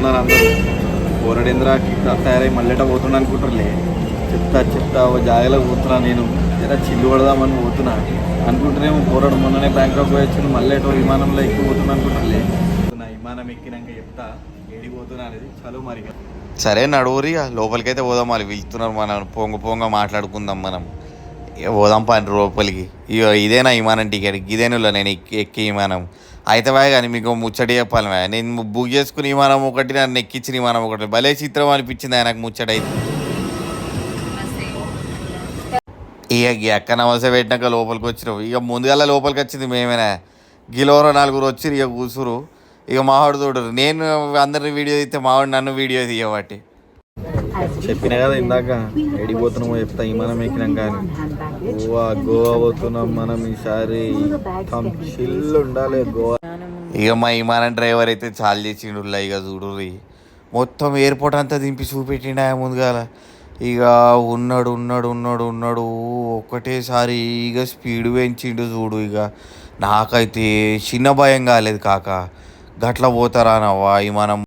అనుకుంటున్నారు అందరూ. పోరడేంద్రాకి తయారై మళ్ళీ పోతున్నా అనుకుంటారులే. చెప్తా జాగ్రత్తగా పోతున్నా నేను, జర చిల్లు పడదామని పోతున్నా అనుకుంటేనేమో పోరాడు మొన్ననే బ్యాంకాక్ పోయి వచ్చింది, మళ్ళీ విమానంలో ఎక్కిపోతున్నా అనుకుంటారులే. విమానం ఎక్కినాక చెప్తా ఏడిపోతున్నా అనేది. చలో మరి సరే నడువురి లోపలికైతే పోదాం. వాళ్ళు పిలుస్తున్నారు, మనం పొంగ మాట్లాడుకుందాం. మనం పోదాం పని లోపలికి. ఇదేనా విమానం టికెట్? ఇదేనులా నేను ఎక్కి విమానం అయితే కానీ మీకు ముచ్చట చెప్పాలి. నేను బుక్ చేసుకుని విమానం ఒకటి, నన్ను ఎక్కించిన విమానం ఒకటి. భలే చిత్రం అనిపించింది నాకు ముచ్చట అయితే. ఇక ఎక్క నమస్తే పెట్టినాక లోపలికి వచ్చినావు. ఇక ముందుగా లోపలికి వచ్చింది మేమేనా, గిలోరో 4 వచ్చి ఇక కూసురు. ఇక మావాడు చూడరు, నేను అందరిని వీడియో తీస్తే మావాడు నన్ను వీడియో తీయబట్టి. చెప్పినా కదా ఇందాక ఎడిపోతున్నామో చెప్తా. విమానం ఎక్కినాం కానీ గోవా పోతున్నాం మనం ఈసారి. చిల్లు ఉండాలి గోవా. ఇక మా విమానం డ్రైవర్ అయితే చాలు చేసిండు. ఇక చూడు మొత్తం ఎయిర్పోర్ట్ అంతా దింపి చూపెట్టిండు ఆయన ముందుగాల. ఇక ఉన్నాడు ఒక్కటేసారి ఇక స్పీడ్ పెంచిండు చూడు. ఇక నాకైతే చిన్న భయం కాలేదు కాక, గట్ల పోతారా నవ్వా విమానం.